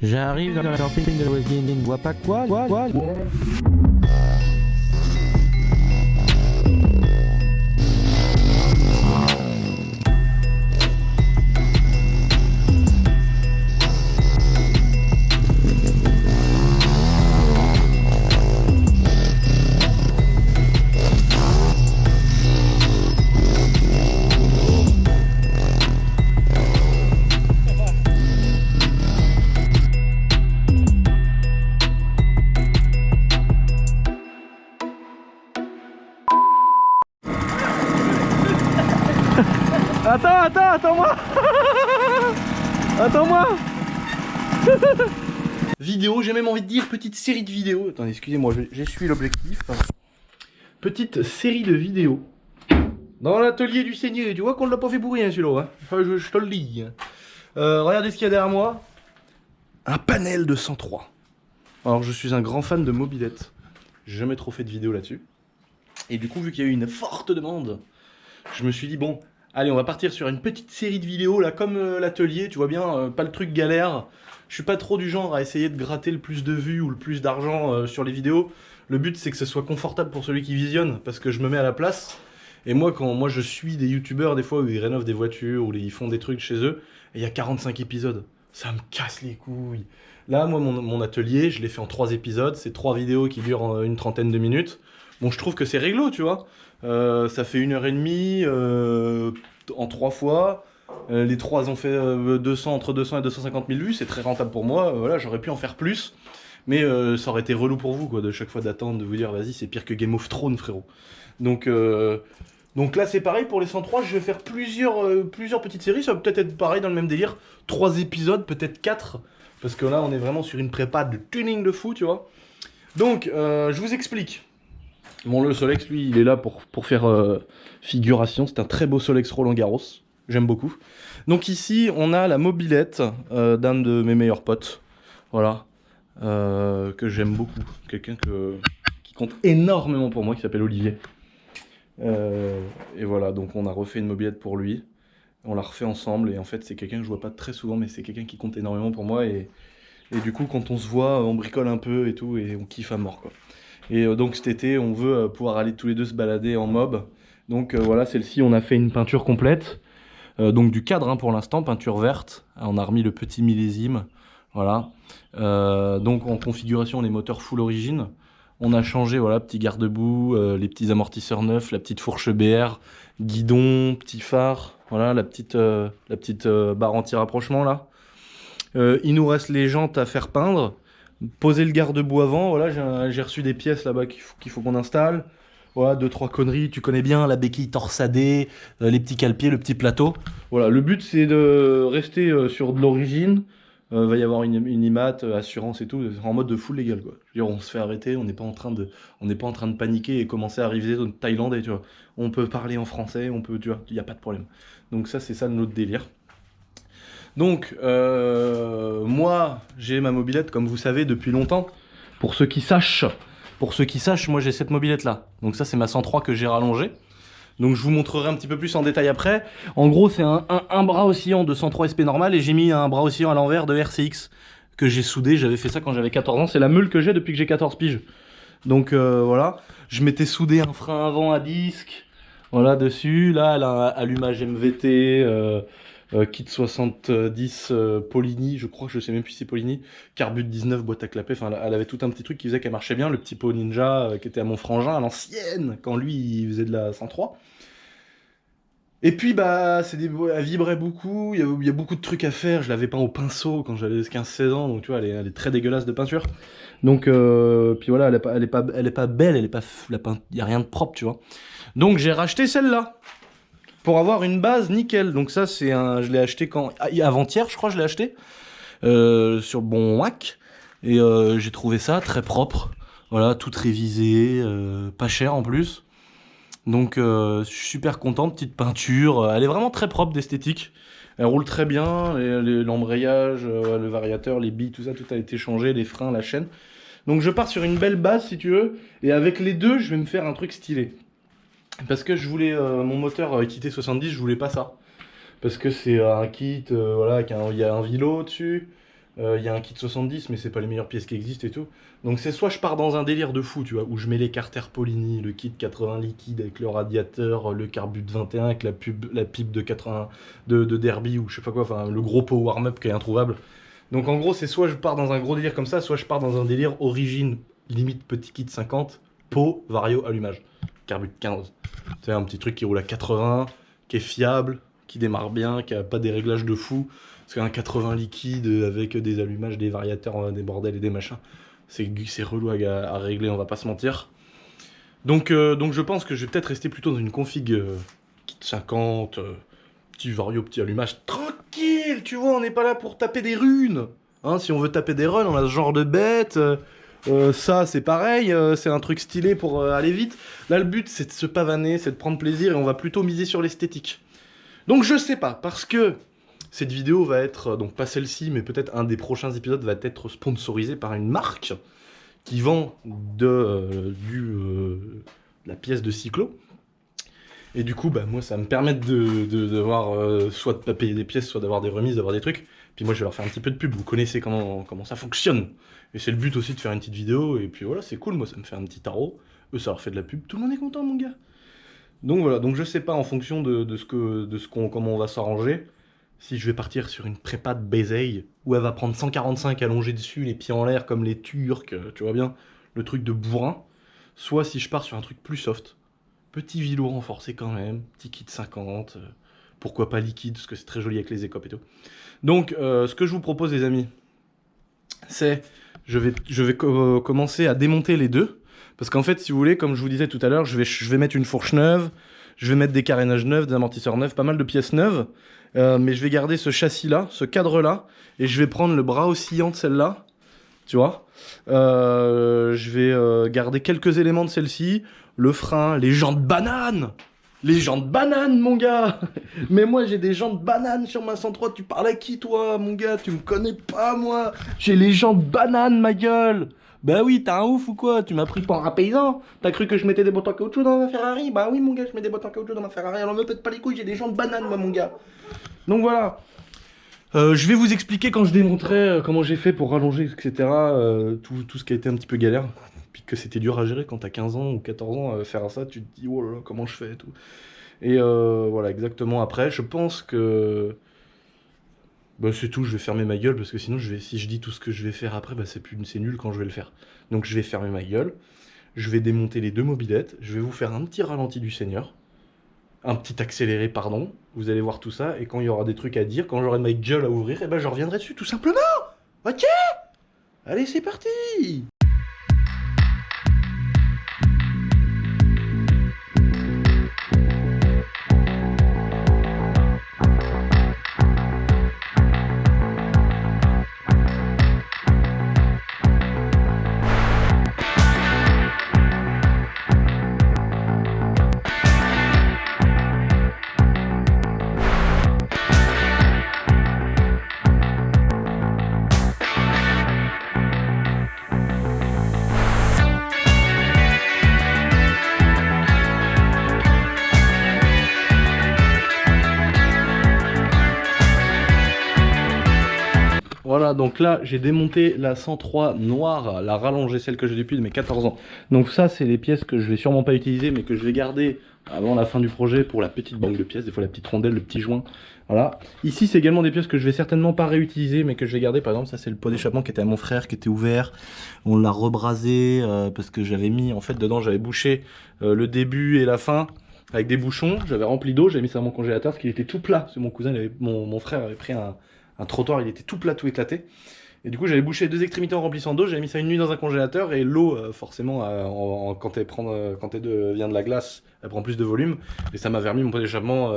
J'arrive dans la campagne de la voisine, ne vois pas quoi. Attends-moi. Attends-moi. Vidéo, j'ai même envie de dire petite série de vidéos. Attendez, excusez-moi, j'essuie l'objectif. Petite série de vidéos. Dans l'atelier du Seigneur, tu vois qu'on l'a pas fait pour rien celui-là. Hein. Enfin, je te le dis. Hein. Regardez ce qu'il y a derrière moi. Un panel de 103. Alors, je suis un grand fan de mobilette. J'ai jamais trop fait de vidéo là-dessus. Et du coup, vu qu'il y a eu une forte demande, je me suis dit, bon, allez, on va partir sur une petite série de vidéos, là, comme l'atelier, tu vois bien, pas le truc galère. Je suis pas trop du genre à essayer de gratter le plus de vues ou le plus d'argent sur les vidéos. Le but, c'est que ce soit confortable pour celui qui visionne, parce que je me mets à la place. Et moi, quand moi je suis des youtubeurs, des fois, où ils rénovent des voitures, ou ils font des trucs chez eux, et il y a 45 épisodes. Ça me casse les couilles. Là, moi, mon atelier, je l'ai fait en 3 épisodes. C'est 3 vidéos qui durent une trentaine de minutes. Bon, je trouve que c'est réglo, tu vois. Ça fait 1h30 en 3 fois. Les 3 ont fait entre 200 et 250 000 vues. C'est très rentable pour moi. Voilà, j'aurais pu en faire plus. Mais ça aurait été relou pour vous, quoi, de chaque fois d'attendre, de vous dire, vas-y, c'est pire que Game of Thrones, frérot. Donc là, c'est pareil pour les 103. Je vais faire plusieurs petites séries. Ça va peut-être être pareil dans le même délire. 3 épisodes, peut-être 4. Parce que là, on est vraiment sur une prépa de tuning de fou, tu vois. Donc, je vous explique. Bon, le Solex, lui, il est là pour faire figuration. C'est un très beau Solex Roland Garros. J'aime beaucoup. Donc ici, on a la mobilette d'un de mes meilleurs potes. Voilà. Que j'aime beaucoup. Quelqu'un qui compte énormément pour moi, qui s'appelle Olivier. Et voilà, donc on a refait une mobilette pour lui. On l'a refait ensemble. Et en fait, c'est quelqu'un que je vois pas très souvent, mais c'est quelqu'un qui compte énormément pour moi. Et du coup, quand on se voit, on bricole un peu et tout. Et on kiffe à mort, quoi. Et donc cet été, on veut pouvoir aller tous les deux se balader en mob. Donc voilà, celle-ci, on a fait une peinture complète. Donc du cadre hein, pour l'instant, peinture verte. On a remis le petit millésime. Voilà. Donc en configuration, les moteurs full origine. On a changé, voilà, petit garde-boue, les petits amortisseurs neufs, la petite fourche BR, guidon, petit phare. Voilà, la petite barre anti-rapprochement là. Il nous reste les jantes à faire peindre. Poser le garde-boue avant, voilà, j'ai reçu des pièces là-bas qu'il faut qu'on installe. Voilà, 2-3 conneries, tu connais bien, la béquille torsadée, les petits cale-pieds, le petit plateau. Voilà, le but c'est de rester sur de l'origine. Va y avoir une IMAT, assurance et tout, en mode de full légal quoi. Je veux dire, on se fait arrêter, on n'est pas en train de paniquer et commencer à arriver dans le thaïlandais, tu vois. On peut parler en français, on peut, tu vois, il n'y a pas de problème. Donc ça c'est ça notre délire. Donc, moi, j'ai ma mobilette, comme vous savez, depuis longtemps. Pour ceux qui sachent, moi j'ai cette mobilette-là. Donc ça, c'est ma 103 que j'ai rallongée. Donc je vous montrerai un petit peu plus en détail après. En gros, c'est un bras oscillant de 103 SP normal et j'ai mis un bras oscillant à l'envers de RCX que j'ai soudé. J'avais fait ça quand j'avais 14 ans. C'est la meule que j'ai depuis que j'ai 14 piges. Donc voilà, je m'étais soudé un frein avant à disque. Voilà, dessus. Là, elle a un allumage MVT. Kit 70 Polini, je crois que je sais même plus si c'est Polini, Carbut 19 boîte à clapet, enfin elle avait tout un petit truc qui faisait qu'elle marchait bien, le petit pot Ninja qui était à mon frangin à l'ancienne, quand lui il faisait de la 103. Et puis bah elle vibrait beaucoup, il y a beaucoup de trucs à faire, je l'avais peint au pinceau quand j'avais 15-16 ans, donc tu vois elle est très dégueulasse de peinture. Donc puis voilà, elle est pas belle, il y a rien de propre, tu vois. Donc j'ai racheté celle-là. Pour avoir une base nickel. Donc ça c'est je l'ai acheté avant-hier je crois je l'ai acheté sur Bon Mac et j'ai trouvé ça très propre. Voilà, tout révisé, pas cher en plus. Donc je suis super content, petite peinture, elle est vraiment très propre d'esthétique. Elle roule très bien, l'embrayage, le variateur, les billes, tout ça, tout a été changé, les freins, la chaîne. Donc je pars sur une belle base si tu veux, et avec les deux je vais me faire un truc stylé. Parce que je voulais mon moteur Kit 70, je voulais pas ça. Parce que c'est un kit, voilà, il y a un vilo dessus. Il y a un kit 70, mais c'est pas les meilleures pièces qui existent et tout. Donc c'est soit je pars dans un délire de fou, tu vois, où je mets les carters Polini, le kit 80 liquide avec le radiateur, le carbut 21 avec la pipe de 80 de Derby ou je sais pas quoi, enfin le gros pot warm-up qui est introuvable. Donc en gros, c'est soit je pars dans un gros délire comme ça, soit je pars dans un délire origine, limite petit kit 50, pot, vario, allumage. Carbut 15. C'est un petit truc qui roule à 80, qui est fiable, qui démarre bien, qui a pas des réglages de fou. Parce qu'un 80 liquide avec des allumages, des variateurs, des bordels et des machins, c'est relou à régler, on va pas se mentir. Donc je pense que je vais peut-être rester plutôt dans une config kit 50, petit vario, petit allumage, tranquille, tu vois, on n'est pas là pour taper des runes. Hein, si on veut taper des runs, on a ce genre de bête. Ça, c'est pareil, c'est un truc stylé pour aller vite. Là, le but, c'est de se pavaner, c'est de prendre plaisir, et on va plutôt miser sur l'esthétique. Donc je sais pas, parce que cette vidéo va être, donc pas celle-ci, mais peut-être un des prochains épisodes va être sponsorisé par une marque qui vend de la pièce de cyclo. Et du coup, bah, moi, ça va me permettre d'avoir soit de pas payer des pièces, soit d'avoir des remises, d'avoir des trucs. Puis moi, je vais leur faire un petit peu de pub. Vous connaissez comment ça fonctionne. Et c'est le but aussi de faire une petite vidéo. Et puis voilà, c'est cool. Moi, ça me fait un petit tarot. Eux, ça leur fait de la pub. Tout le monde est content, mon gars. Donc voilà. Donc je sais pas en fonction comment on va s'arranger. Si je vais partir sur une prépa de baiseille où elle va prendre 145 allongés dessus, les pieds en l'air comme les Turcs, tu vois bien, le truc de bourrin. Soit si je pars sur un truc plus soft. Petit vilo renforcé quand même, petit kit 50, pourquoi pas liquide, parce que c'est très joli avec les écopes et tout. Donc, ce que je vous propose, les amis, c'est, je vais commencer à démonter les deux, parce qu'en fait, si vous voulez, comme je vous disais tout à l'heure, je vais mettre une fourche neuve, je vais mettre des carénages neufs, des amortisseurs neufs, pas mal de pièces neuves, mais je vais garder ce châssis-là, ce cadre-là, et je vais prendre le bras oscillant de celle-là, tu vois. Je vais garder quelques éléments de celle-ci, le frein, les jantes bananes. Les jantes bananes, mon gars. Mais moi, j'ai des jantes bananes sur ma 103. Tu parles à qui, toi, mon gars? Tu me connais pas, moi. J'ai les jantes bananes, ma gueule. Bah oui, t'as un ouf ou quoi? Tu m'as pris pour un paysan? T'as cru que je mettais des bottes en caoutchouc dans ma Ferrari? Bah oui, mon gars, je mets des bottes en caoutchouc dans ma Ferrari. Alors me pète pas les couilles, j'ai des jantes bananes, moi, mon gars. Donc voilà. Je vais vous expliquer quand je démontrerai comment j'ai fait pour rallonger, etc. Tout ce qui a été un petit peu galère. Puis que c'était dur à gérer quand t'as 15 ans ou 14 ans à faire ça, tu te dis oh là là, comment je fais et tout. Et voilà, exactement après, je pense que. Bah, c'est tout, je vais fermer ma gueule parce que sinon, si je dis tout ce que je vais faire après, bah, c'est nul quand je vais le faire. Donc je vais fermer ma gueule, je vais démonter les deux mobylettes, je vais vous faire un petit ralenti du Seigneur. Un petit accéléré, pardon, vous allez voir tout ça, et quand il y aura des trucs à dire, quand j'aurai ma gueule à ouvrir, et ben je reviendrai dessus, tout simplement. Ok? Allez, c'est parti! Voilà, donc là, j'ai démonté la 103 noire, la rallongée, celle que j'ai depuis de mes 14 ans. Donc ça, c'est les pièces que je vais sûrement pas utiliser, mais que je vais garder avant la fin du projet pour la petite banque de pièces, des fois la petite rondelle, le petit joint. Voilà. Ici, c'est également des pièces que je vais certainement pas réutiliser, mais que je vais garder. Par exemple, ça, c'est le pot d'échappement qui était à mon frère, qui était ouvert. On l'a rebrasé parce que j'avais mis, en fait, dedans, j'avais bouché le début et la fin avec des bouchons. J'avais rempli d'eau, j'avais mis ça dans mon congélateur parce qu'il était tout plat. Parce que mon frère avait pris un trottoir, il était tout plat, tout éclaté. Et du coup, j'avais bouché les deux extrémités en remplissant d'eau, j'avais mis ça une nuit dans un congélateur, et l'eau, forcément, quand elle vient de la glace, elle prend plus de volume, et ça m'avait remis mon pot d'échappement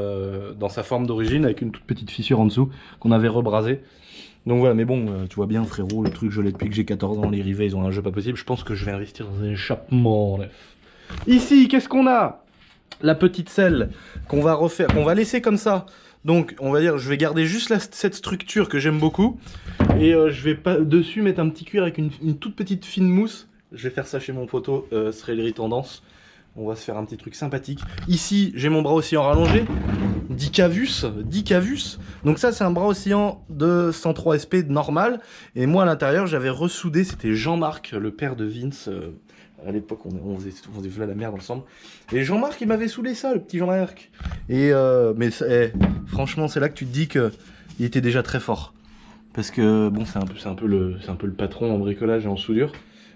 dans sa forme d'origine, avec une toute petite fissure en dessous, qu'on avait rebrasé. Donc voilà, mais bon, tu vois bien, frérot, le truc, je l'ai depuis que j'ai 14 ans, les rivets, ils ont un jeu pas possible, je pense que je vais investir dans un échappement, bref. Ici, qu'est-ce qu'on a? La petite selle qu'on va refaire, qu'on va laisser comme ça. Donc, on va dire, je vais garder juste cette structure que j'aime beaucoup. Et je vais pas dessus mettre un petit cuir avec une toute petite fine mousse. Je vais faire ça chez mon poteau, Sreleri Tendance. On va se faire un petit truc sympathique. Ici, j'ai mon bras oscillant rallongé. Dicavus. Donc ça, c'est un bras oscillant de 103 SP normal. Et moi, à l'intérieur, j'avais ressoudé, c'était Jean-Marc, le père de Vince. À l'époque, on faisait la merde ensemble. Et Jean-Marc, il m'avait soudé ça, le petit Jean-Marc. Et franchement, c'est là que tu te dis qu'il était déjà très fort. Parce que, bon, c'est un peu le patron en bricolage et en soudure.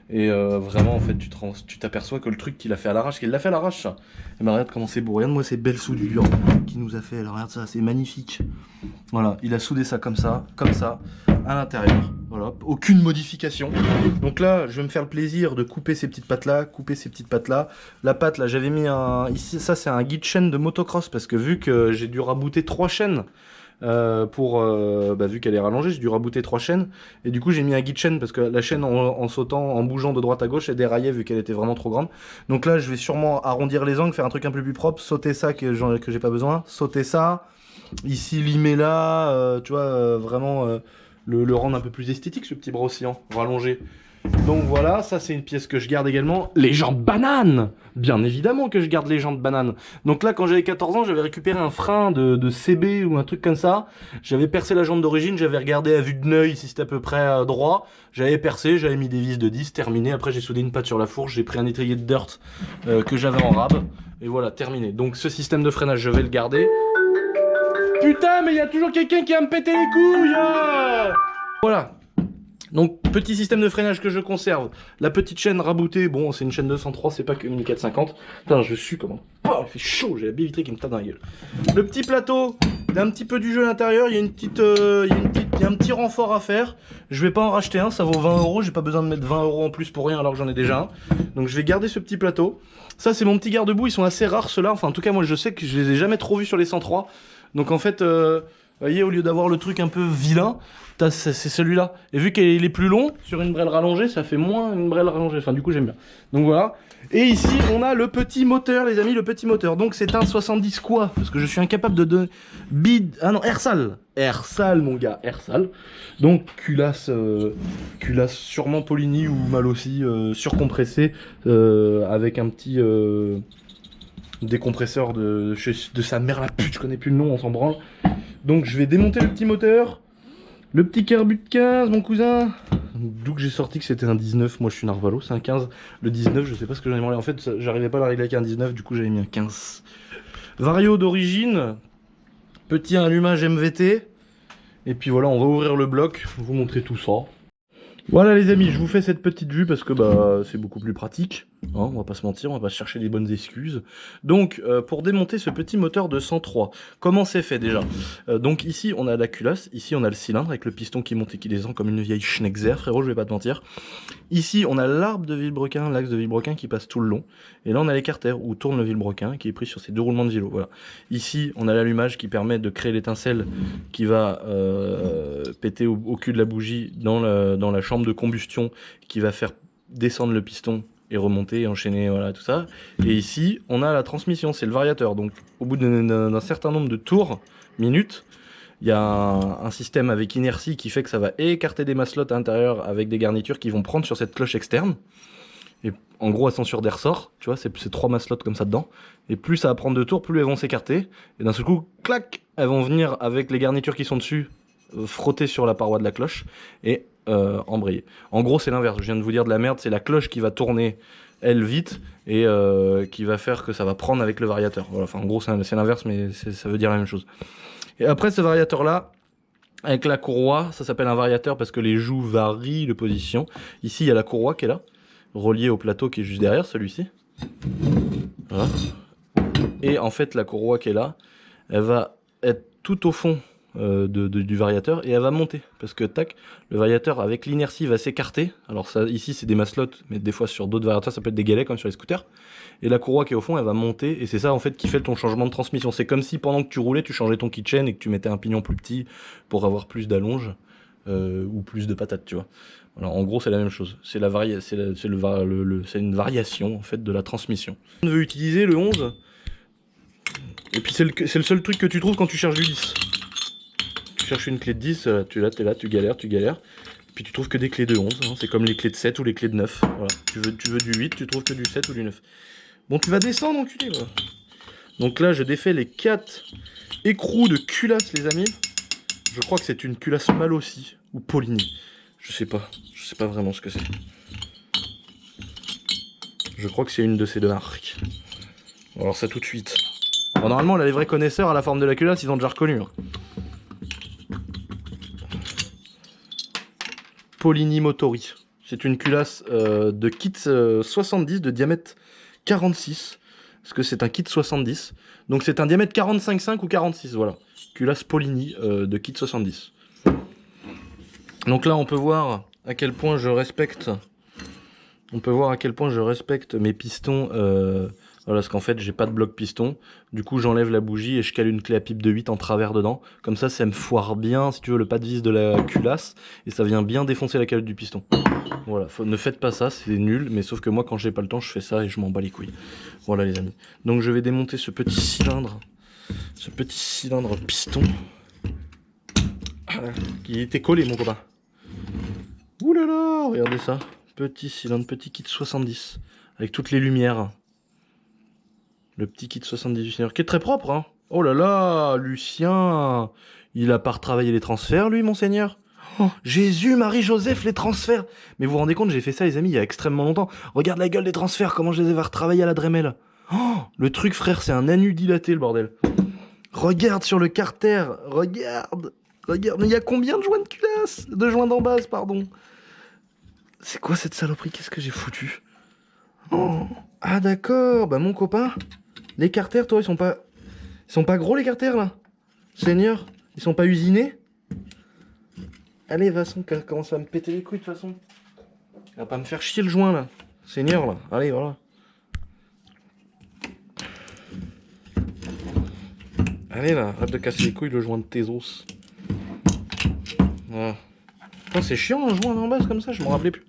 Et vraiment, en fait, tu t'aperçois que le truc qu'il a fait à l'arrache, qu'il l'a fait à l'arrache, ça. Et ben regarde comment c'est beau. Regarde-moi ces belles soudures qu'il nous a fait. Alors regarde ça, c'est magnifique. Voilà, il a soudé ça, à l'intérieur. Voilà, aucune modification. Donc là, je vais me faire le plaisir de couper ces petites pattes-là, La patte, là, j'avais mis un... Ici, ça, c'est un guide chaîne de motocross, parce que vu que j'ai dû rabouter 3 chaînes, vu qu'elle est rallongée, j'ai dû rabouter 3 chaînes et du coup j'ai mis un guide chaîne parce que la chaîne en sautant, en bougeant de droite à gauche, elle déraillait vu qu'elle était vraiment trop grande. Donc là je vais sûrement arrondir les angles, faire un truc un peu plus propre, sauter ça que j'ai pas besoin, sauter ça, ici limer là, tu vois, vraiment le rendre un peu plus esthétique ce petit bras oscillant rallongé. Donc voilà, ça c'est une pièce que je garde également. Les jantes bananes! Bien évidemment que je garde les jantes bananes. Donc là, quand j'avais 14 ans, j'avais récupéré un frein de CB ou un truc comme ça. J'avais percé la jante d'origine, j'avais regardé à vue de l'œil si c'était à peu près droit. J'avais percé, j'avais mis des vis de 10, terminé. Après j'ai soudé une patte sur la fourche, j'ai pris un étrier de dirt que j'avais en rab. Et voilà, terminé. Donc ce système de freinage, je vais le garder. Putain, mais il y a toujours quelqu'un qui va me péter les couilles hein. Voilà. Donc petit système de freinage que je conserve, la petite chaîne raboutée, bon c'est une chaîne 203, c'est pas que une 450. Putain je suis comment, oh, il fait chaud, j'ai la baie vitrée qui me tape dans la gueule. Le petit plateau, il y a un petit peu du jeu à l'intérieur, il y a il y a un petit renfort à faire. Je vais pas en racheter un, ça vaut 20 €, j'ai pas besoin de mettre 20 € en plus pour rien alors que j'en ai déjà un. Donc je vais garder ce petit plateau. Ça c'est mon petit garde-boue, ils sont assez rares ceux-là, enfin en tout cas moi je sais que je les ai jamais trop vus sur les 103. Donc en fait, vous voyez, au lieu d'avoir le truc un peu vilain, c'est celui-là. Et vu qu'il est plus long, sur une brelle rallongée, ça fait moins une brelle rallongée. Enfin, du coup, j'aime bien. Donc voilà. Et ici, on a le petit moteur, les amis, le petit moteur. Donc c'est un 70 quoi? Parce que je suis incapable de... Ah non, Airsal. Airsal, mon gars, Airsal. Donc culasse sûrement Poligny ou mal aussi, surcompressé, avec un petit... décompresseur de sa mère la pute, je connais plus le nom, on s'en branle. Donc je vais démonter le petit moteur, le petit carbu de 15, mon cousin. D'où que j'ai sorti que c'était un 19, moi je suis narvalo, c'est un 15. Le 19, je sais pas ce que j'en ai branlé. En fait, j'arrivais pas à la régler avec un 19, du coup j'avais mis un 15. Vario d'origine, petit allumage MVT. Et puis voilà, on va ouvrir le bloc, vous montrer tout ça. Voilà les amis, je vous fais cette petite vue parce que bah c'est beaucoup plus pratique, hein, on va pas se mentir, on va pas chercher des bonnes excuses. Donc pour démonter ce petit moteur de 103, comment c'est fait déjà? Donc ici on a la culasse, ici on a le cylindre avec le piston qui monte et qui descend comme une vieille Schnexer, frérot, je vais pas te mentir. Ici on a l'arbre de vilebrequin, l'axe de vilebrequin qui passe tout le long, et là on a l'écarter où tourne le vilebrequin qui est pris sur ces deux roulements de vélo, voilà. Ici on a l'allumage qui permet de créer l'étincelle qui va péter au cul de la bougie dans la chambre de combustion qui va faire descendre le piston et remonter et enchaîner, voilà tout ça. Et ici on a la transmission, c'est le variateur. Donc au bout d'un certain nombre de tours, minutes, il y a un système avec inertie qui fait que ça va écarter des maslottes à l'intérieur avec des garnitures qui vont prendre sur cette cloche externe. Et en gros, ascenseur des ressorts, tu vois, c'est 3 maslottes comme ça dedans. Et plus ça va prendre de tours, plus elles vont s'écarter. Et d'un seul coup, clac, elles vont venir avec les garnitures qui sont dessus, frotter sur la paroi de la cloche et embrayer. En gros, c'est l'inverse. Je viens de vous dire de la merde, c'est la cloche qui va tourner, elle, vite, et qui va faire que ça va prendre avec le variateur. Voilà. Enfin, en gros, c'est l'inverse, mais ça veut dire la même chose. Et après, ce variateur-là, avec la courroie, ça s'appelle un variateur parce que les joues varient de position. Ici, il y a la courroie qui est là, reliée au plateau qui est juste derrière, celui-ci. Voilà. Et en fait, la courroie qui est là, elle va être tout au fond du variateur et elle va monter parce que tac, le variateur avec l'inertie va s'écarter. Alors ça, ici c'est des maslottes, mais des fois sur d'autres variateurs ça peut être des galets comme sur les scooters. Et la courroie qui est au fond, elle va monter et c'est ça en fait qui fait ton changement de transmission. C'est comme si pendant que tu roulais, tu changeais ton keychain et que tu mettais un pignon plus petit pour avoir plus d'allonge ou plus de patates, tu vois. Voilà, en gros c'est la même chose. C'est une variation en fait de la transmission. On veut utiliser le 11 et puis c'est le seul truc que tu trouves quand tu cherches du 10. Tu cherches une clé de 10, t'es là, tu galères, puis tu trouves que des clés de 11, hein, c'est comme les clés de 7 ou les clés de 9, voilà. Tu veux du 8, tu trouves que du 7 ou du 9. Bon, tu vas descendre, enculé, là. Donc là, je défais les 4 écrous de culasse, les amis. Je crois que c'est une culasse Malossi ou Polini. Je sais pas vraiment ce que c'est. Je crois que c'est une de ces deux marques. On va voir ça tout de suite. Bon, normalement, là, les vrais connaisseurs à la forme de la culasse, ils ont déjà reconnu. Hein. Polini Motori. C'est une culasse de kit 70 de diamètre 46. Parce que c'est un kit 70. Donc c'est un diamètre 45,5 ou 46, voilà. Culasse Polini de kit 70. Donc là, on peut voir à quel point je respecte. On peut voir à quel point je respecte mes pistons. Voilà, parce qu'en fait, j'ai pas de bloc piston. Du coup, j'enlève la bougie et je cale une clé à pipe de 8 en travers dedans. Comme ça me foire bien, si tu veux, le pas de vis de la culasse. Et ça vient bien défoncer la calotte du piston. Voilà, ne faites pas ça, c'est nul. Mais sauf que moi, quand j'ai pas le temps, je fais ça et je m'en bats les couilles. Voilà, les amis. Donc, je vais démonter ce petit cylindre. Ce petit cylindre piston. Qui était collé, mon copain. Ouh là là, regardez ça. Petit cylindre, petit kit 70. Avec toutes les lumières. Le petit kit 70 du Seigneur, qui est très propre, hein. Oh là là, Lucien. Il a pas retravaillé les transferts, lui, monseigneur. Oh, Jésus, Marie, Joseph, les transferts. Mais vous vous rendez compte, j'ai fait ça, les amis, il y a extrêmement longtemps. Regarde la gueule des transferts, comment je les ai retravaillés à la Dremel. Oh, le truc, frère, c'est un anus dilaté, le bordel. Regarde sur le carter, regarde. Regarde, mais il y a combien de joints de culasse? De joints d'embase, pardon. C'est quoi cette saloperie? Qu'est-ce que j'ai foutu? Oh. Ah d'accord, bah mon copain, les carters, toi, ils sont pas gros les carters là, Seigneur, ils sont pas usinés. Allez, Vasson, commence à me péter les couilles de toute façon. Il va pas me faire chier le joint là, Seigneur là. Allez, voilà. Allez là, arrête de casser les couilles le joint de tes os. Voilà. Putain, c'est chiant un joint en base comme ça, je m'en rappelais plus.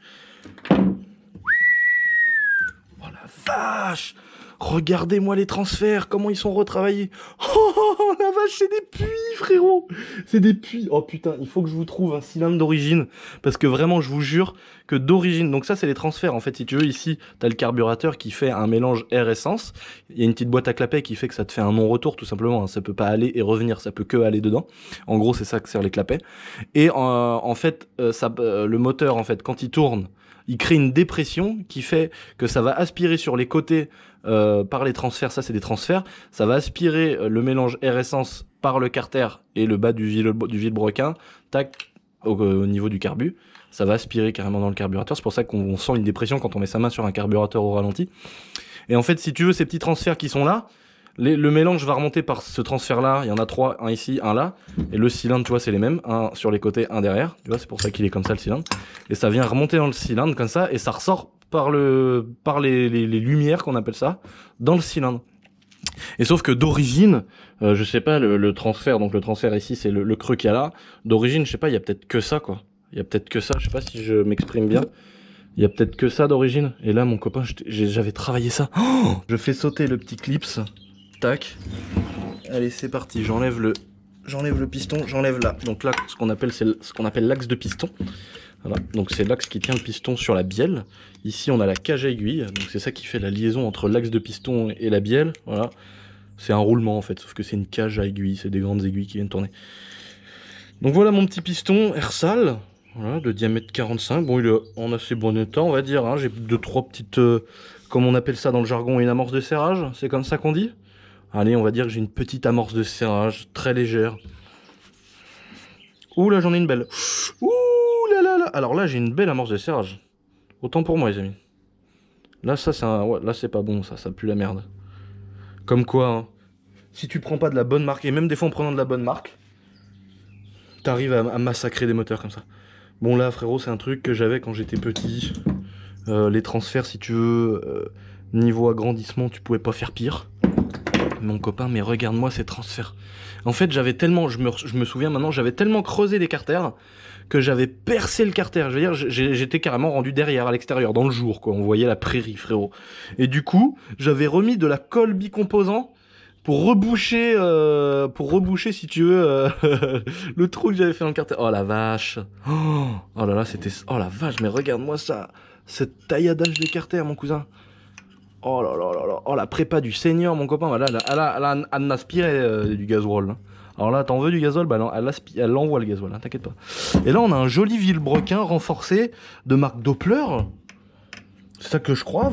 Vache! Regardez-moi les transferts, comment ils sont retravaillés. Oh la vache, c'est des puits, frérot! C'est des puits. Oh putain, il faut que je vous trouve un cylindre d'origine. Parce que vraiment, je vous jure que d'origine. Donc ça, c'est les transferts. En fait, si tu veux, ici, t'as le carburateur qui fait un mélange air-essence. Il y a une petite boîte à clapet qui fait que ça te fait un non-retour, tout simplement. Ça peut pas aller et revenir, ça peut que aller dedans. En gros, c'est ça que servent les clapets. Et en fait, le moteur, en fait, quand il tourne, il crée une dépression qui fait que ça va aspirer sur les côtés par les transferts, ça c'est des transferts, ça va aspirer le mélange air-essence par le carter et le bas du vilebrequin, tac, au niveau du carbu, ça va aspirer carrément dans le carburateur, c'est pour ça qu'on sent une dépression quand on met sa main sur un carburateur au ralenti. Et en fait, si tu veux, ces petits transferts qui sont là, le mélange va remonter par ce transfert-là. Il y en a 3, un ici, un là. Et le cylindre, tu vois, c'est les mêmes. Un sur les côtés, un derrière. Tu vois, c'est pour ça qu'il est comme ça, le cylindre. Et ça vient remonter dans le cylindre, comme ça. Et ça ressort par les lumières, qu'on appelle ça, dans le cylindre. Et sauf que d'origine, je sais pas, le transfert, donc le transfert ici, c'est le creux qu'il y a là. D'origine, je sais pas, il y a peut-être que ça, quoi. Il y a peut-être que ça. Je sais pas si je m'exprime bien. Il y a peut-être que ça d'origine. Et là, mon copain, j'avais travaillé ça. Oh, je fais sauter le petit clips. Tac. Allez, c'est parti. J'enlève le piston, j'enlève là. Donc là, ce qu'on appelle l'axe de piston. Voilà. Donc c'est l'axe qui tient le piston sur la bielle. Ici, on a la cage à aiguille. Donc c'est ça qui fait la liaison entre l'axe de piston et la bielle. Voilà. C'est un roulement en fait, sauf que c'est une cage à aiguille. C'est des grandes aiguilles qui viennent tourner. Donc voilà mon petit piston Ersal. Voilà, de diamètre 45. Bon, il est en assez bon état, on va dire. Hein. J'ai 2-3 petites, comme on appelle ça dans le jargon, une amorce de serrage. C'est comme ça qu'on dit. Allez, on va dire que j'ai une petite amorce de serrage, très légère. Ouh là, j'en ai une belle. Ouh là là là. Alors là, j'ai une belle amorce de serrage. Autant pour moi, les amis. Là, ça, c'est ouais, là, c'est pas bon, ça pue la merde. Comme quoi, hein, si tu prends pas de la bonne marque, et même des fois en prenant de la bonne marque, t'arrives à massacrer des moteurs comme ça. Bon là, frérot, c'est un truc que j'avais quand j'étais petit. Les transferts, si tu veux, niveau agrandissement, tu pouvais pas faire pire. Mon copain, mais regarde-moi ces transferts. En fait, j'avais tellement, je me souviens maintenant, j'avais tellement creusé des carters que j'avais percé le carter. Je veux dire, j'étais carrément rendu derrière, à l'extérieur, dans le jour, quoi. On voyait la prairie, frérot. Et du coup, j'avais remis de la colle bicomposant pour reboucher, si tu veux, le trou que j'avais fait dans le carter. Oh la vache. Oh là là, c'était... Oh la vache, mais regarde-moi ça. Cette tailladage des carters, mon cousin. Oh là là là là. Oh la prépa du seigneur, mon copain. Bah là, elle en aspirait du gasoil. Hein. Alors là, t'en veux du gazole? Bah non, elle envoie le gazole, hein, t'inquiète pas. Et là, on a un joli vilebrequin renforcé de marque Doppler. C'est ça que je crois.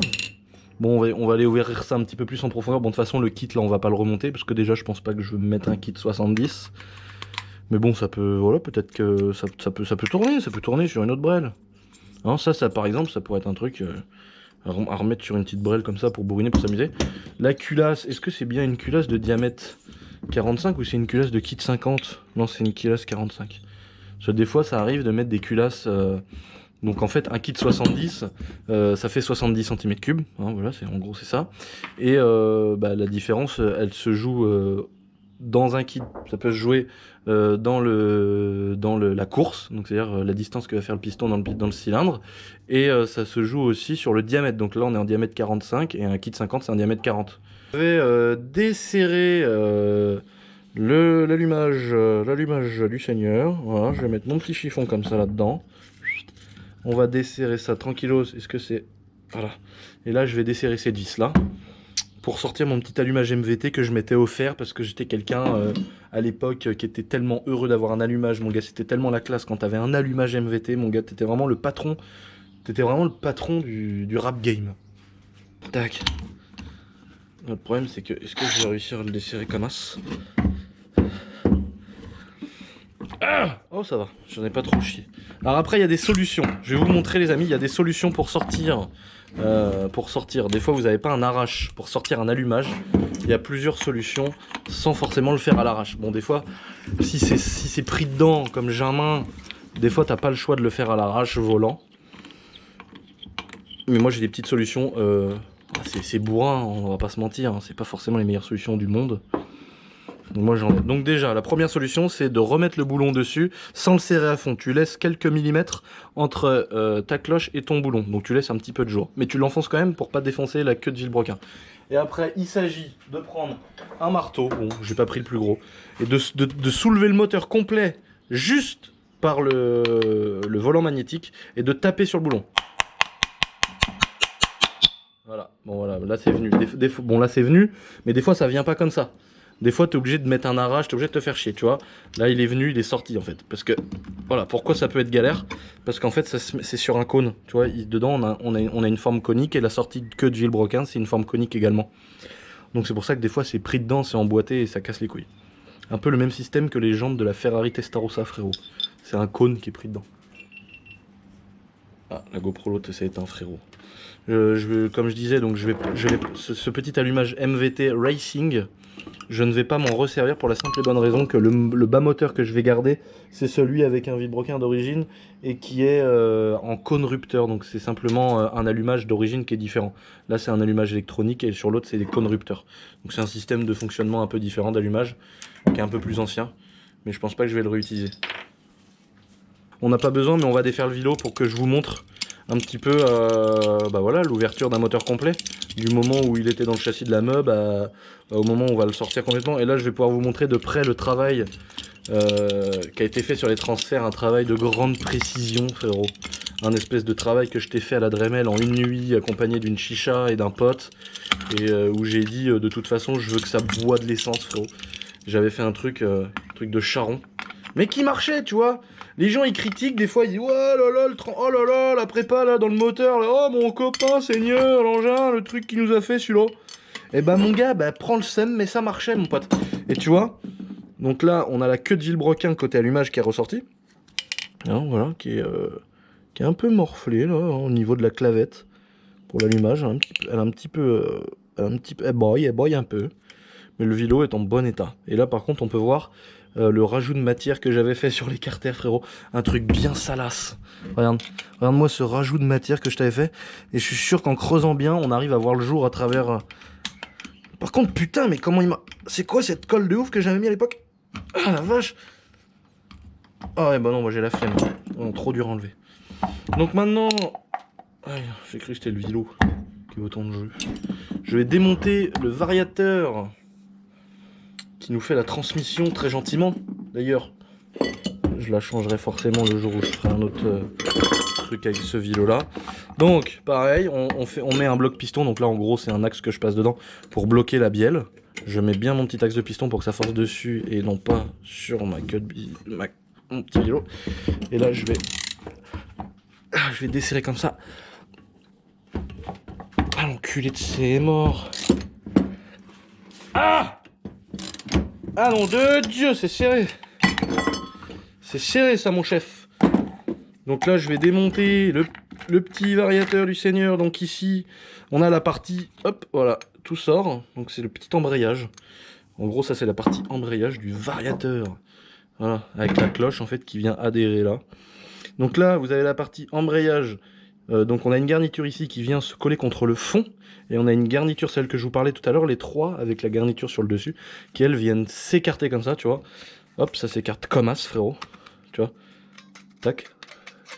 Bon, on va aller ouvrir ça un petit peu plus en profondeur. Bon, de toute façon, le kit, là, on va pas le remonter. Parce que déjà, je pense pas que je vais me mettre un kit 70. Mais bon, ça peut... Voilà, peut-être que ça peut tourner. Ça peut tourner sur une autre brêle. Hein, ça, par exemple, ça pourrait être un truc... à remettre sur une petite brêle comme ça pour bourriner, pour s'amuser. La culasse, est-ce que c'est bien une culasse de diamètre 45 ou c'est une culasse de kit 50? Non, c'est une culasse 45. Parce que des fois, ça arrive de mettre des culasses... donc en fait, un kit 70, ça fait 70 cm3. Hein, voilà, en gros, c'est ça. Et la différence, elle se joue dans un kit. Ça peut se jouer dans la course, donc c'est-à-dire la distance que va faire le piston dans le cylindre. Et ça se joue aussi sur le diamètre. Donc là, on est en diamètre 45 et un kit 50, c'est un diamètre 40. Je vais desserrer l'allumage du Seigneur. Voilà, je vais mettre mon petit chiffon comme ça là-dedans. On va desserrer ça tranquillos. Est-ce que c'est... Voilà. Et là, je vais desserrer cette vis-là pour sortir mon petit allumage MVT que je m'étais offert parce que j'étais quelqu'un à l'époque qui était tellement heureux d'avoir un allumage. Mon gars, c'était tellement la classe quand t'avais un allumage MVT. Mon gars, t'étais vraiment le patron. T'étais vraiment le patron du rap game. Tac. Le problème, c'est que... Est-ce que je vais réussir à le desserrer comme as? Ah, oh, ça va, j'en ai pas trop chié. Alors après, il y a des solutions. Je vais vous montrer, les amis, il y a des solutions pour sortir. Des fois, vous n'avez pas un arrache. Pour sortir un allumage, il y a plusieurs solutions sans forcément le faire à l'arrache. Bon, des fois, si c'est pris dedans comme Germain, des fois, t'as pas le choix de le faire à l'arrache volant. Mais moi, j'ai des petites solutions. C'est bourrin, on va pas se mentir. Hein, c'est pas forcément les meilleures solutions du monde. Moi j'en ai. Donc déjà, la première solution, c'est de remettre le boulon dessus sans le serrer à fond. Tu laisses quelques millimètres entre ta cloche et ton boulon. Donc tu laisses un petit peu de jour. Mais tu l'enfonces quand même pour pas défoncer la queue de vilebrequin. Et après, il s'agit de prendre un marteau. Bon, j'ai pas pris le plus gros. Et de soulever le moteur complet juste par le volant magnétique et de taper sur le boulon. Voilà. Bon voilà, là c'est venu. Bon là c'est venu, mais des fois ça vient pas comme ça. Des fois, tu es obligé de mettre un arrache, tu es obligé de te faire chier, tu vois. Là, il est venu, il est sorti, en fait. Parce que, voilà, pourquoi ça peut être galère? Parce qu'en fait, c'est sur un cône, tu vois. Dedans, on a une forme conique et la sortie de queue de vilebrequin, c'est une forme conique également. Donc c'est pour ça que des fois, c'est pris dedans, c'est emboîté et ça casse les couilles. Un peu le même système que les jantes de la Ferrari Testarossa, frérot. C'est un cône qui est pris dedans. Ah, la GoPro, l'autre, ça éteint, frérot. Comme je disais, donc ce petit allumage MVT Racing, je ne vais pas m'en resservir pour la simple et bonne raison que le bas moteur que je vais garder, c'est celui avec un vilebrequin d'origine et qui est en cône rupteur. Donc c'est simplement un allumage d'origine qui est différent. Là c'est un allumage électronique et sur l'autre c'est des cônes rupteurs. Donc c'est un système de fonctionnement un peu différent d'allumage qui est un peu plus ancien. Mais je pense pas que je vais le réutiliser. On n'a pas besoin, mais on va défaire le vilo pour que je vous montre un petit peu voilà, l'ouverture d'un moteur complet. Du moment où il était dans le châssis de la meub au moment où on va le sortir complètement. Et là, je vais pouvoir vous montrer de près le travail qui a été fait sur les transferts. Un travail de grande précision, frérot. Un espèce de travail que je t'ai fait à la Dremel en une nuit, accompagné d'une chicha et d'un pote. Et où j'ai dit, de toute façon, je veux que ça boit de l'essence, frérot. J'avais fait un truc de charron. Mais qui marchait, tu vois. Les gens ils critiquent, des fois ils disent oh là là, la prépa là dans le moteur, là, oh mon copain, Seigneur, l'engin, le truc qu'il nous a fait celui-là. Et bah mon gars, prends le seum, mais ça marchait mon pote. Et tu vois, donc là on a la queue de vilebrequin côté allumage qui est ressortie. Hein, voilà, qui est un peu morflée là, au niveau de la clavette. Pour l'allumage, elle boille un peu. Mais le vilo est en bon état. Et là par contre on peut voir le rajout de matière que j'avais fait sur les carters, frérot. Un truc bien salace. Regarde-moi ce rajout de matière que je t'avais fait. Et je suis sûr qu'en creusant bien, on arrive à voir le jour à travers... Par contre, putain, mais comment il m'a... C'est quoi cette colle de ouf que j'avais mis à l'époque? Ah la vache. Ah ouais, bah non, moi j'ai la flemme. Oh, trop dur à enlever. Donc maintenant... Ah, j'ai cru que c'était le vilo qui vaut autant de jeu. Je vais démonter le variateur qui nous fait la transmission très gentiment. D'ailleurs, je la changerai forcément le jour où je ferai un autre truc avec ce vilo là. Donc pareil, on met un bloc piston, donc là en gros c'est un axe que je passe dedans pour bloquer la bielle. Je mets bien mon petit axe de piston pour que ça force dessus et non pas sur ma queue de mon petit vilo. Et là je vais desserrer comme ça. Ah l'enculé de c'est mort. Ah nom de Dieu, c'est serré. C'est serré ça mon chef. Donc là je vais démonter le petit variateur du Seigneur. Donc ici on a la partie, hop voilà, tout sort. Donc c'est le petit embrayage. En gros ça c'est la partie embrayage du variateur. Voilà, avec la cloche en fait qui vient adhérer là. Donc là vous avez la partie embrayage. Donc on a une garniture ici qui vient se coller contre le fond. Et on a une garniture, celle que je vous parlais tout à l'heure, les trois avec la garniture sur le dessus, qui elles viennent s'écarter comme ça, tu vois. Hop, ça s'écarte comme as, frérot. Tu vois. Tac.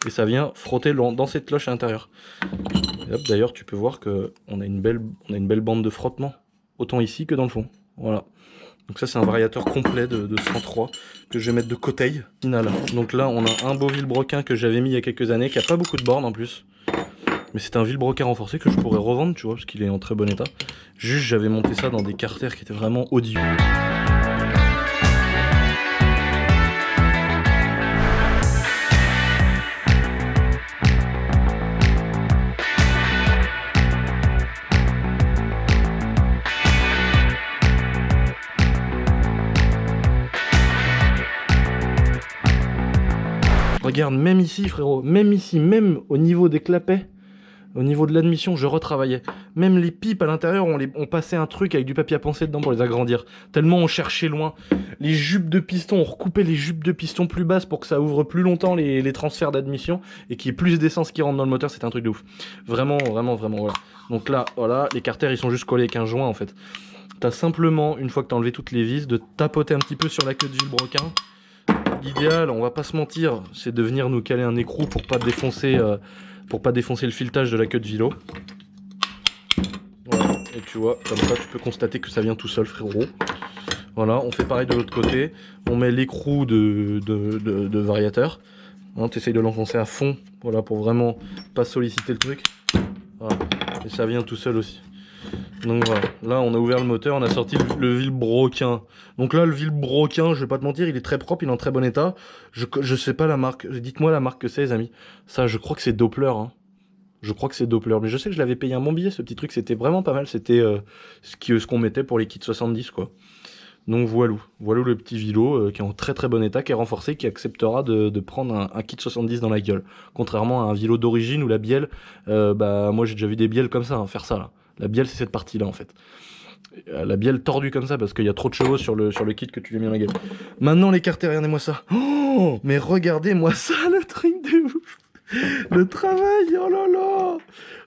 Et ça vient frotter dans cette cloche à l'intérieur. Et hop, d'ailleurs, tu peux voir qu'on a une belle bande de frottement. Autant ici que dans le fond. Voilà. Donc ça, c'est un variateur complet de 103 que je vais mettre de côté. Final. Donc là, on a un beau vilebrequin que j'avais mis il y a quelques années, qui a pas beaucoup de bornes en plus. Mais c'est un vilebrequin renforcé que je pourrais revendre, tu vois, parce qu'il est en très bon état. Juste, j'avais monté ça dans des carters qui étaient vraiment odieux. Regarde, même ici, frérot, même ici, même au niveau des clapets, au niveau de l'admission, je retravaillais. Même les pipes à l'intérieur, on passait un truc avec du papier à penser dedans pour les agrandir. Tellement on cherchait loin. Les jupes de piston, on recoupait les jupes de piston plus basses pour que ça ouvre plus longtemps les transferts d'admission et qu'il y ait plus d'essence qui rentre dans le moteur. C'était un truc de ouf. Vraiment, vraiment, vraiment, voilà. Donc là, voilà, les carters, ils sont juste collés avec un joint, en fait. T'as simplement, une fois que t'as enlevé toutes les vis, de tapoter un petit peu sur la queue de vilebrequin. L'idéal, on va pas se mentir, c'est de venir nous caler un écrou pour pas défoncer le filetage de la queue de vilo. Voilà, et tu vois, comme ça tu peux constater que ça vient tout seul, frérot. Voilà, on fait pareil de l'autre côté, on met l'écrou de variateur. Hein, tu essayes de l'enfoncer à fond, voilà, pour vraiment pas solliciter le truc. Voilà, et ça vient tout seul aussi. Donc voilà, là on a ouvert le moteur, on a sorti le vilebrequin. Donc là le vilebrequin, je vais pas te mentir, il est très propre, il est en très bon état. Je sais pas la marque, dites-moi la marque que c'est les amis. Ça je crois que c'est Doppler, hein. Je crois que c'est Doppler, mais je sais que je l'avais payé un bon billet ce petit truc, c'était vraiment pas mal. C'était ce qu'on mettait pour les kits 70 quoi. Donc voilà le petit vilo qui est en très très bon état, qui est renforcé, qui acceptera de prendre un kit 70 dans la gueule. Contrairement à un vilo d'origine où la bielle, bah moi j'ai déjà vu des bielles comme ça, hein, faire ça là. La bielle, c'est cette partie-là, en fait. La bielle tordue comme ça, parce qu'il y a trop de chevaux sur le kit que tu lui as mis dans la gueule. Maintenant, les carters, regardez-moi ça. Oh, mais regardez-moi ça, le truc de ouf. Le travail, oh là là.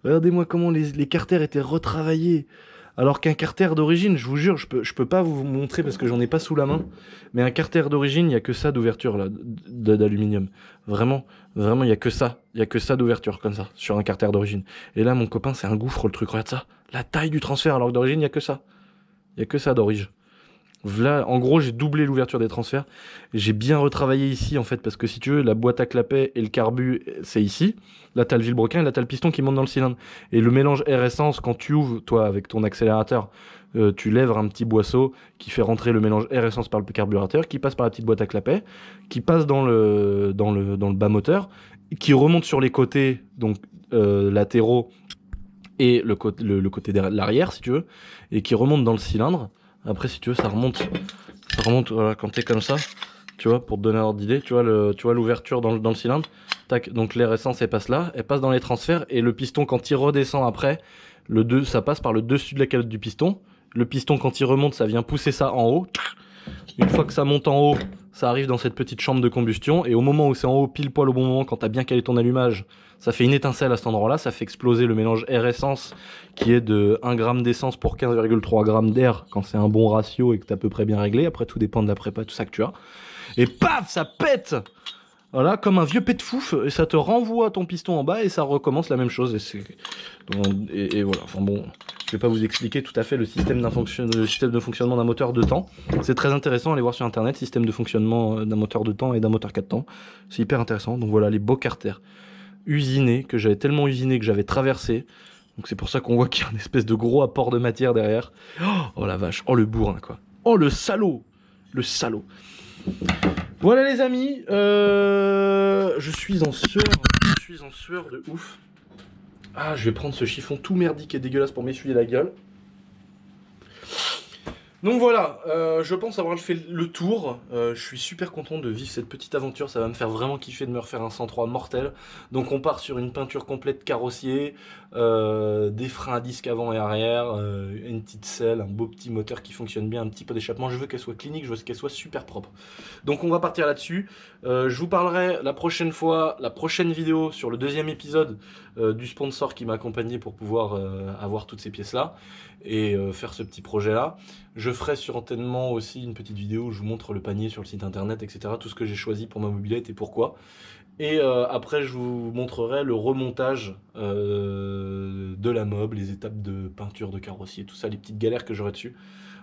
Regardez-moi comment les carters étaient retravaillés. Alors qu'un carter d'origine, je vous jure, je peux pas vous montrer parce que j'en ai pas sous la main. Mais un carter d'origine, il n'y a que ça d'ouverture, là, d'aluminium. Vraiment, vraiment, il n'y a que ça. Il n'y a que ça d'ouverture, comme ça, sur un carter d'origine. Et là, mon copain, c'est un gouffre, le truc. Regarde ça. La taille du transfert, alors que d'origine, il n'y a que ça. Il n'y a que ça d'origine. Là, en gros, j'ai doublé l'ouverture des transferts. J'ai bien retravaillé ici, en fait, parce que si tu veux, la boîte à clapet et le carbu, c'est ici. Là, t'as le vilebrequin et là, t'as le piston qui monte dans le cylindre. Et le mélange air-essence, quand tu ouvres, toi, avec ton accélérateur, tu lèves un petit boisseau qui fait rentrer le mélange air-essence par le carburateur, qui passe par la petite boîte à clapet, qui passe dans le bas moteur, qui remonte sur les côtés, donc latéraux, et le côté de l'arrière, si tu veux, et qui remonte dans le cylindre. Après, si tu veux, ça remonte voilà, quand t'es comme ça, tu vois, pour te donner un ordre d'idée, tu vois l'ouverture dans le cylindre, tac, donc l'air essence, elle passe là, elle passe dans les transferts, et le piston, quand il redescend après, ça passe par le dessus de la calotte du piston, le piston, quand il remonte, ça vient pousser ça en haut, une fois que ça monte en haut, ça arrive dans cette petite chambre de combustion, et au moment où c'est en haut, pile poil au bon moment, quand t'as bien calé ton allumage, ça fait une étincelle à cet endroit-là, ça fait exploser le mélange air-essence qui est de 1 g d'essence pour 15,3 g d'air quand c'est un bon ratio et que t'as à peu près bien réglé. Après, tout dépend de la prépa, tout ça que tu as. Et paf, ça pète! Voilà, comme un vieux pet de fouf, et ça te renvoie ton piston en bas et ça recommence la même chose. Et voilà, enfin bon, je vais pas vous expliquer tout à fait le système de fonctionnement d'un moteur de temps. C'est très intéressant, allez voir sur internet, système de fonctionnement d'un moteur de temps et d'un moteur 4 temps. C'est hyper intéressant, donc voilà les beaux carters. usiné, que j'avais tellement usiné que j'avais traversé. Donc c'est pour ça qu'on voit qu'il y a un espèce de gros apport de matière derrière. Oh la vache, oh le bourrin quoi. Oh le salaud. Le salaud. Voilà les amis, je suis en sueur de ouf. Ah, je vais prendre ce chiffon tout merdique et dégueulasse pour m'essuyer la gueule. Donc voilà, je pense avoir fait le tour. Je suis super content de vivre cette petite aventure. Ça va me faire vraiment kiffer de me refaire un 103 mortel. Donc on part sur une peinture complète carrossier, des freins à disque avant et arrière, une petite selle, un beau petit moteur qui fonctionne bien, un petit peu d'échappement. Je veux qu'elle soit clinique, je veux qu'elle soit super propre. Donc on va partir là-dessus. Je vous parlerai la prochaine fois, la prochaine vidéo sur le deuxième épisode du sponsor qui m'a accompagné pour pouvoir avoir toutes ces pièces-là et faire ce petit projet-là. Je ferai sûrement aussi une petite vidéo où je vous montre le panier sur le site internet, etc. Tout ce que j'ai choisi pour ma mobilette et pourquoi. Et après, je vous montrerai le remontage de la mob, les étapes de peinture de carrossier, tout ça, les petites galères que j'aurai dessus.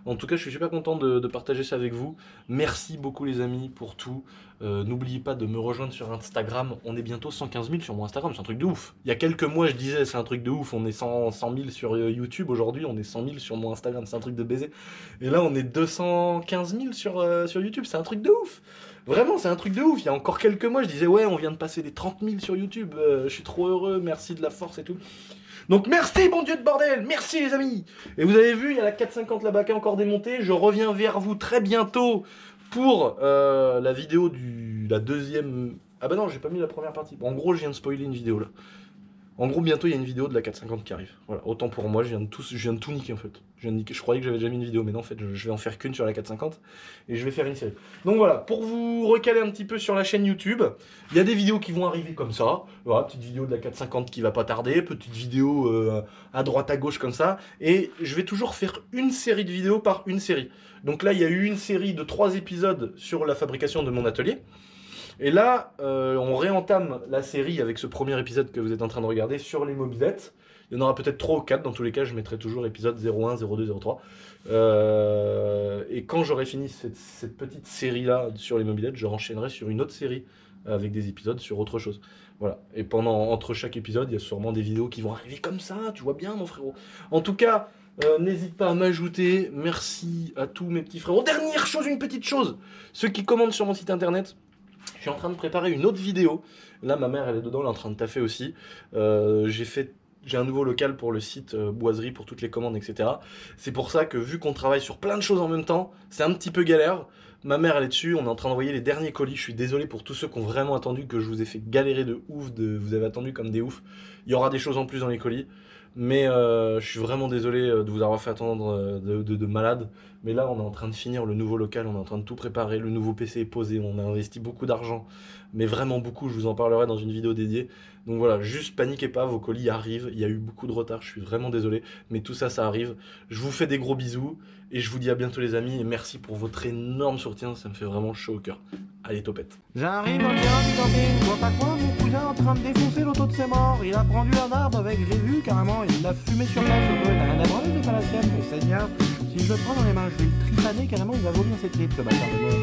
En tout cas, je suis super content de partager ça avec vous. Merci beaucoup les amis pour tout. N'oubliez pas de me rejoindre sur Instagram. On est bientôt 115 000 sur mon Instagram, c'est un truc de ouf. Il y a quelques mois, je disais, c'est un truc de ouf. On est 100 000 sur YouTube. Aujourd'hui, on est 100 000 sur mon Instagram. C'est un truc de baiser. Et là, on est 215 000 sur YouTube. C'est un truc de ouf. Vraiment, c'est un truc de ouf. Il y a encore quelques mois, je disais, ouais, on vient de passer les 30 000 sur YouTube. Je suis trop heureux. Merci de la force et tout. Donc merci bon Dieu de bordel, merci les amis. Et vous avez vu, il y a la 450 là-bas qui est encore démontée. Je reviens vers vous très bientôt pour la vidéo la deuxième... Ah bah non, j'ai pas mis la première partie. Bon, en gros, je viens de spoiler une vidéo là. En gros, bientôt, il y a une vidéo de la 450 qui arrive. Voilà, autant pour moi, je viens de tout niquer en fait. Je croyais que j'avais déjà mis une vidéo, mais non, en fait, je vais en faire qu'une sur la 450 et je vais faire une série. Donc voilà, pour vous recaler un petit peu sur la chaîne YouTube, il y a des vidéos qui vont arriver comme ça. Voilà, petite vidéo de la 450 qui va pas tarder, petite vidéo à droite à gauche comme ça. Et je vais toujours faire une série de vidéos par une série. Donc là, il y a eu une série de 3 épisodes sur la fabrication de mon atelier. Et là, on réentame la série avec ce premier épisode que vous êtes en train de regarder sur les mobilettes. Il y en aura peut-être 3 ou 4, dans tous les cas, je mettrai toujours épisode 01, 02, 03. Et quand j'aurai fini cette petite série-là sur les mobilettes, je renchaînerai sur une autre série avec des épisodes sur autre chose. Voilà. Et entre chaque épisode, il y a sûrement des vidéos qui vont arriver comme ça, tu vois bien, mon frérot. En tout cas, n'hésite pas à m'ajouter. Merci à tous mes petits frérots. Dernière chose, une petite chose. Ceux qui commandent sur mon site internet, je suis en train de préparer une autre vidéo. Là, ma mère, elle est dedans, elle est en train de taffer aussi. J'ai un nouveau local pour le site boiserie, pour toutes les commandes, etc. C'est pour ça que, vu qu'on travaille sur plein de choses en même temps, c'est un petit peu galère. Ma mère, elle est dessus, on est en train d'envoyer les derniers colis. Je suis désolé pour tous ceux qui ont vraiment attendu, que je vous ai fait galérer de ouf, vous avez attendu comme des oufs. Il y aura des choses en plus dans les colis. Mais je suis vraiment désolé de vous avoir fait attendre de malade. Mais là, on est en train de finir le nouveau local, on est en train de tout préparer, le nouveau PC est posé, on a investi beaucoup d'argent. Mais vraiment beaucoup, je vous en parlerai dans une vidéo dédiée. Donc voilà, juste paniquez pas, vos colis arrivent. Il y a eu beaucoup de retard, je suis vraiment désolé. Mais tout ça, ça arrive. Je vous fais des gros bisous. Et je vous dis à bientôt les amis. Et merci pour votre énorme soutien, ça me fait vraiment chaud au cœur. Allez, topette. J'arrive au terrain du camping, je vois pas quoi, mon cousin en train de défoncer l'auto de ses morts. Il a prendu un arbre avec, j'ai vu carrément, il l'a fumé sur place, il n'a rien à branler, c'est pas la sienne, mon seigneur. Si je le prends dans les mains, je vais le tripaner carrément, il va vomir ses tripes, le bâtard de mort.